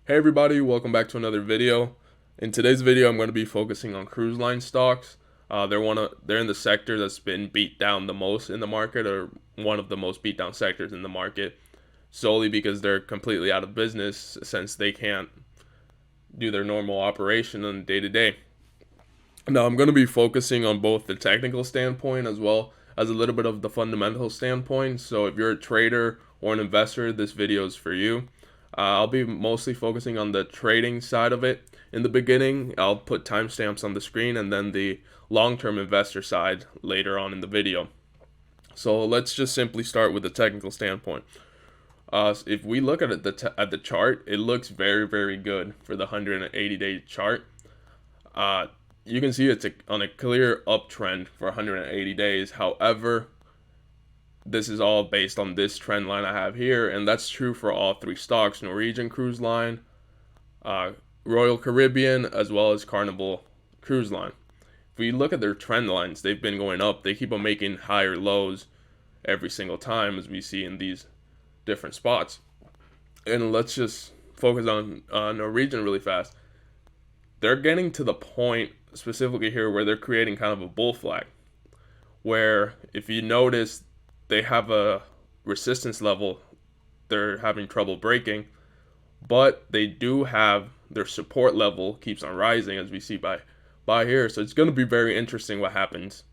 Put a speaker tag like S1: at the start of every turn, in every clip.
S1: Hey everybody, welcome back to another video. In today's video, I'm going to be focusing on cruise line stocks. They're in the sector that's been beat down the most in the market, or one of the most beat down sectors in the market, solely because they're completely out of business since they can't do their normal operation on day to day. Now, I'm going to be focusing on both the technical standpoint as well as a little bit of the fundamental standpoint. So, if you're a trader or an investor, this video is for you. I'll be mostly focusing on the trading side of it in the beginning. I'll put timestamps on the screen and then the long term investor side later on in the video. So, let's just simply start with the technical standpoint. If we look at at the chart, it looks very, very good for the 180-day chart. Uh, you can see on a clear uptrend for 180 days. However, this is all based on this trend line I have here, and that's true for all three stocks: Norwegian Cruise Line, uh, Royal Caribbean, as well as Carnival Cruise Line. If we look at their trend lines, they've been going up. They keep on making higher lows every single time, as we see in these different spots. And let's just focus on Norwegian really fast. They're getting to the point specifically here where they're creating kind of a bull flag, where if you notice they have a resistance level they're having trouble breaking, but they do have their support level keeps on rising, as we see by here. So it's going to be very interesting what happens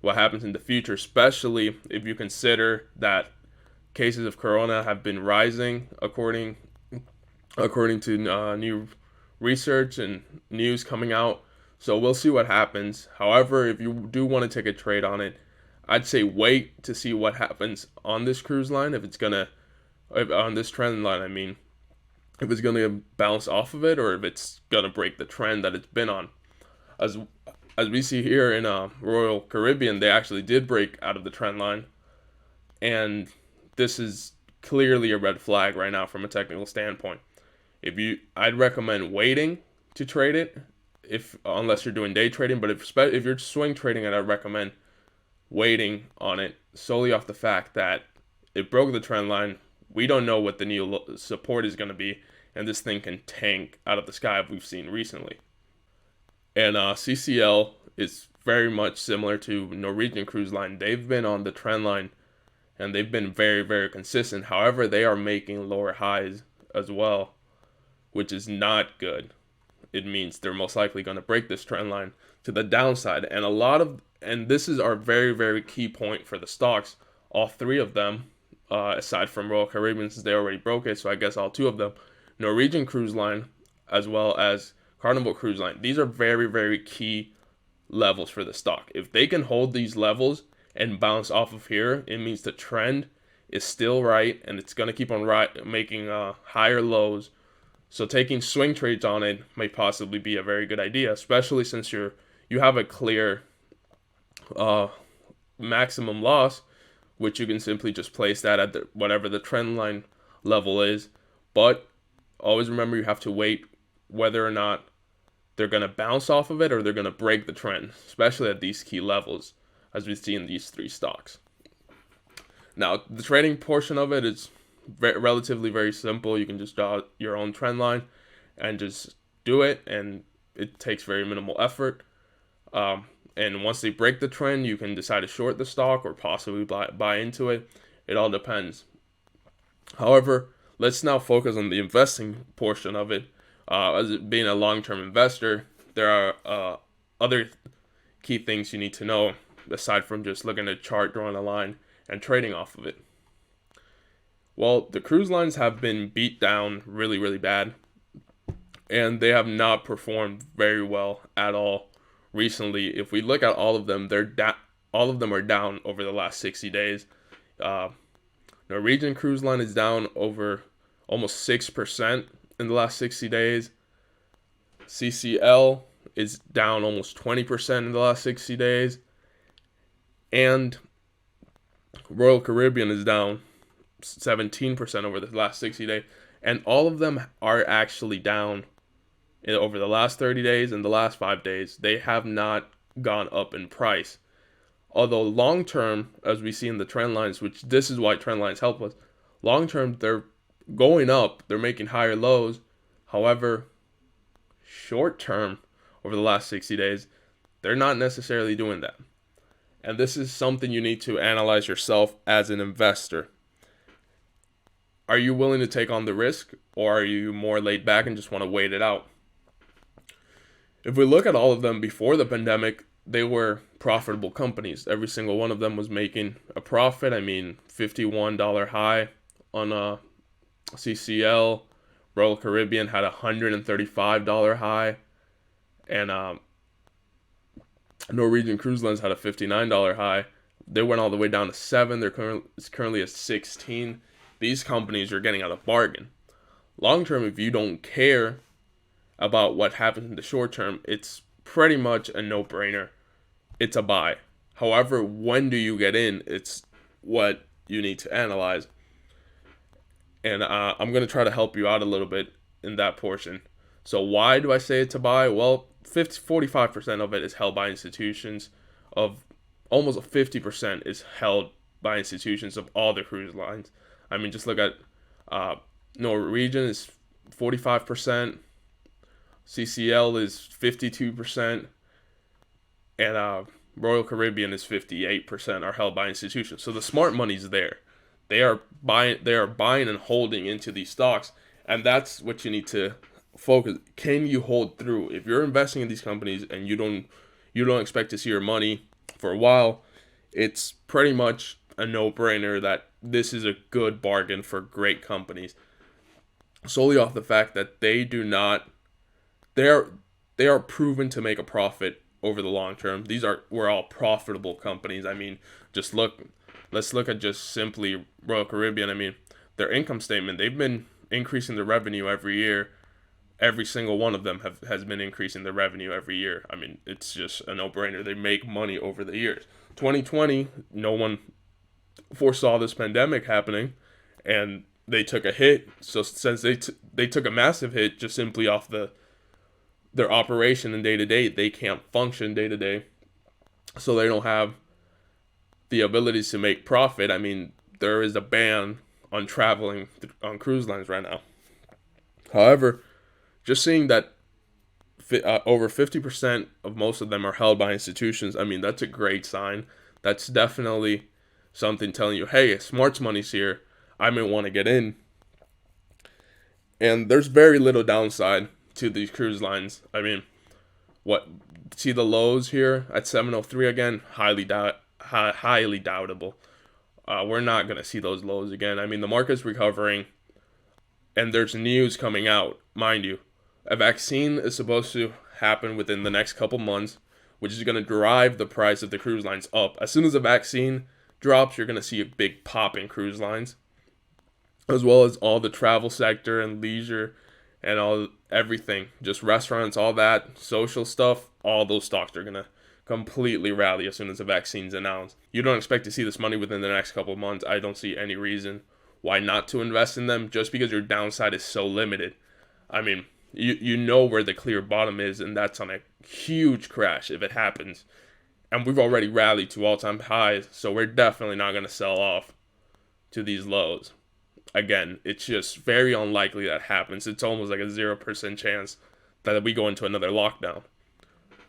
S1: in the future, especially if you consider that cases of corona have been rising according to new research and news coming out. So we'll see what happens. However, if you do want to take a trade on it, I'd say wait to see what happens on this cruise line. On this trend line, I mean, if it's gonna bounce off of it or if it's gonna break the trend that it's been on. As as we see here in Royal Caribbean, they actually did break out of the trend line, and this is clearly a red flag right now from a technical standpoint. I'd recommend waiting to trade it, if unless you're doing day trading. But if you're swing trading it, I'd recommend waiting on it solely off the fact that it broke the trend line. We don't know what the new support is going to be, and this thing can tank out of the sky, as we've seen recently. And CCL is very much similar to Norwegian Cruise Line. They've been on the trend line, and they've been very, very consistent. However, they are making lower highs as well, which is not good. It means they're most likely going to break this trend line to the downside. And this is our very, very key point for the stocks. All three of them, aside from Royal Caribbean, since they already broke it, so I guess all two of them, Norwegian Cruise Line, as well as Carnival Cruise Line. These are very, very key levels for the stock. If they can hold these levels and bounce off of here, it means the trend is still right, and it's going to keep on making higher lows. So taking swing trades on it may possibly be a very good idea, especially since you have a clear maximum loss, which you can simply just place that at whatever the trend line level is. But always remember, you have to wait whether or not they're going to bounce off of it or they're going to break the trend, especially at these key levels, as we see in these three stocks. Now, the trading portion of it is relatively very simple. You can just draw your own trend line and just do it, and it takes very minimal effort. And once they break the trend, you can decide to short the stock or possibly buy into it. It all depends. However, let's now focus on the investing portion of it. As being a long-term investor, there are other key things you need to know aside from just looking at a chart, drawing a line, and trading off of it. Well, the cruise lines have been beat down really, really bad, and they have not performed very well at all recently. If we look at all of them, all of them are down over the last 60 days. Norwegian Cruise Line is down over almost 6% in the last 60 days. CCL is down almost 20% in the last 60 days. And Royal Caribbean is down 17% over the last 60 days. And all of them are actually down over the last 30 days and the last 5 days. They have not gone up in price. Although long term, as we see in the trend lines, which this is why trend lines help us, long term they're going up, they're making higher lows. However, short term, over the last 60 days, they're not necessarily doing that. And this is something you need to analyze yourself as an investor. Are you willing to take on the risk, or are you more laid back and just want to wait it out? If we look at all of them before the pandemic, they were profitable companies. Every single one of them was making a profit. I mean, $51 high on CCL. Royal Caribbean had a $135 high. And Norwegian Cruise Lines had a $59 high. They went all the way down to 7. It's currently at 16. These companies are getting out a bargain. Long term, if you don't care about what happens in the short term, it's pretty much a no-brainer. It's a buy. However, when do you get in? It's what you need to analyze. And I'm going to try to help you out a little bit in that portion. So why do I say it's a buy? Well, 45% of it is held by institutions. Of almost 50% is held by institutions of all the cruise lines. I mean, just look at Norwegian is 45%. CCL is 52%. And Royal Caribbean is 58% are held by institutions. So the smart money's there. They are buying and holding into these stocks, and that's what you need to focus. Can you hold through? If you're investing in these companies and you don't expect to see your money for a while, it's pretty much a no-brainer that this is a good bargain for great companies. Solely off the fact that they are proven to make a profit over the long term. We're all profitable companies. I mean, let's look at just simply Royal Caribbean. I mean, their income statement, they've been increasing their revenue every year. Every single one of them has been increasing their revenue every year. I mean, it's just a no-brainer. They make money over the years. 2020, no one foresaw this pandemic happening, and they took a hit. So since they took a massive hit just simply off their operation and day-to-day, they can't function day-to-day. So they don't have the abilities to make profit. I mean, there is a ban on traveling on cruise lines right now. However, just seeing that over 50% of most of them are held by institutions, I mean, that's a great sign. That's definitely something telling you, hey, smart money's here. I may want to get in. And there's very little downside to these cruise lines. I mean, see the lows here at 703 again? Highly doubtable. We're not going to see those lows again. I mean, the market's recovering, and there's news coming out. Mind you, a vaccine is supposed to happen within the next couple months, which is going to drive the price of the cruise lines up. As soon as the vaccine drops, you're going to see a big pop in cruise lines, as well as all the travel sector and leisure and everything, just restaurants, all that social stuff. All those stocks are going to completely rally as soon as the vaccine's announced. You don't expect to see this money within the next couple of months. I don't see any reason why not to invest in them, just because your downside is so limited. I mean, you know where the clear bottom is, and that's on a huge crash if it happens. And we've already rallied to all-time highs, so we're definitely not going to sell off to these lows. Again, it's just very unlikely that happens. It's almost like a 0% chance that we go into another lockdown.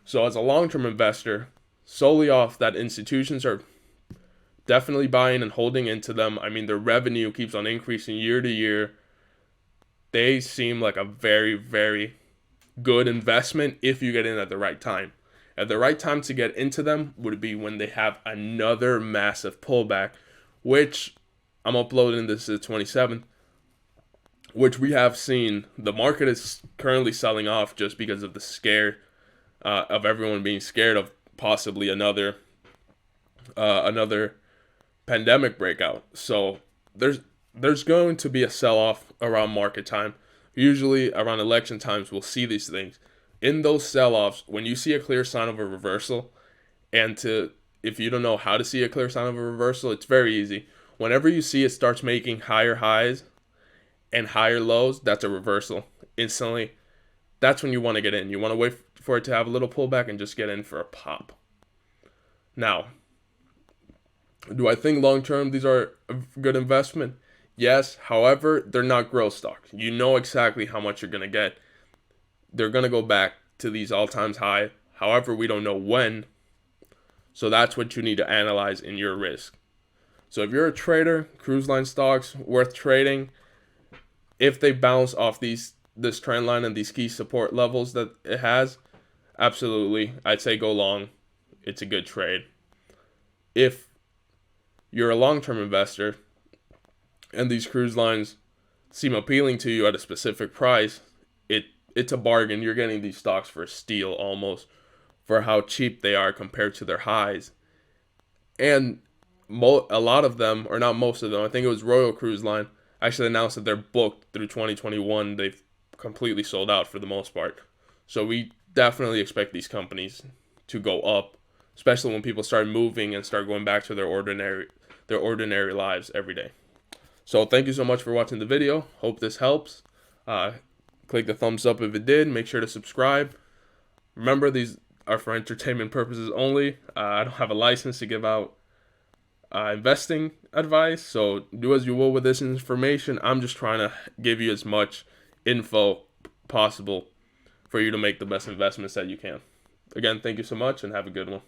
S1: So as a long-term investor, solely off that institutions are definitely buying and holding into them. I mean, their revenue keeps on increasing year to year. They seem like a very, very good investment if you get in at the right time. At the right time to get into them would be when they have another massive pullback, which I'm uploading this to the 27th, which we have seen. The market is currently selling off just because of the scare of everyone being scared of possibly another pandemic breakout. So there's going to be a sell-off around market time. Usually around election times, we'll see these things. In those sell-offs, when you see a clear sign of a reversal, if you don't know how to see a clear sign of a reversal, it's very easy. Whenever you see it starts making higher highs and higher lows, that's a reversal. Instantly, that's when you want to get in. You want to wait for it to have a little pullback and just get in for a pop. Now, do I think long-term these are a good investment? Yes, however, they're not growth stocks. You know exactly how much you're going to get. They're going to go back to these all-time high. However, we don't know when. So that's what you need to analyze in your risk. So if you're a trader, cruise line stocks worth trading. If they bounce off this trend line and these key support levels that it has, absolutely, I'd say go long. It's a good trade. If you're a long-term investor and these cruise lines seem appealing to you at a specific price, it's a bargain. You're getting these stocks for a steal almost for how cheap they are compared to their highs. And a lot of them, or not most of them, I think it was Royal Cruise Line, actually announced that they're booked through 2021. They've completely sold out for the most part. So we definitely expect these companies to go up, especially when people start moving and start going back to their ordinary lives every day. So thank you so much for watching the video. Hope this helps. Click the thumbs up if it did. Make sure to subscribe. Remember, these are for entertainment purposes only. I don't have a license to give out investing advice, so do as you will with this information. I'm just trying to give you as much info possible for you to make the best investments that you can. Again, thank you so much and have a good one.